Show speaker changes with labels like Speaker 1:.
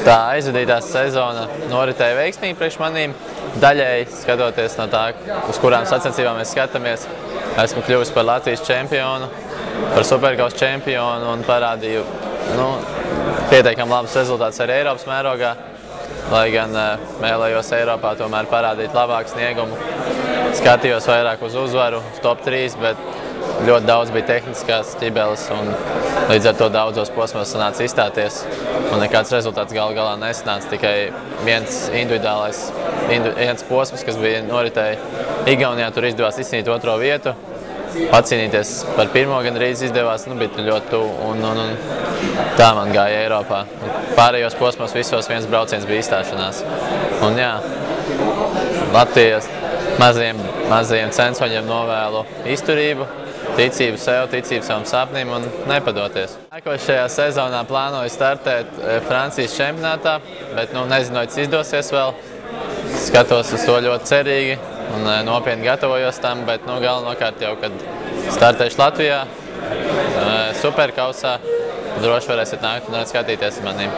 Speaker 1: Tā aizvadītā sezona noritēja veiksmīgi priekš manīm. Daļēji, skatoties no tā, uz kurām sacensībām mēs skatāmies, esmu kļuvis par Latvijas čempionu, par Superkausa čempionu un parādīju pietiekami labus rezultātus arī Eiropas mērogā. Lai gan mēlējos Eiropā tomēr parādīt labāku sniegumu. Skatījos vairāk uz uzvaru, uz top 3, bet ļoti daudz bija tehniskās ķibeles un līdz ar to daudzos posmos sanāca izstāties. Un nekāds rezultāts galā nesanāca, tikai viens posms, kas bija noritēja Igaunijā, tur izdevās izcīnīt 2. vietu. Pacīnīties par 1. gandrīz izdevās, bija ļoti tuvu un tā man gāja Eiropā. Pārējos posmos visos viens brauciens bija izstāšanās. Un jā, Latvijas mazajiem censoņiem novēlu izturību, ticību sev, ticību savam sapnim un nepadoties. Nākošajā sezonā plānoju startēt Francijas čempionātā, bet nezinu, vai tas izdosies vēl. Skatos uz to ļoti cerīgi un nopietni gatavojos tam, bet galvenokārt jau, kad startēšu Latvijā, Superkausā, droši varēsiet nākt un skatīties uz manīm.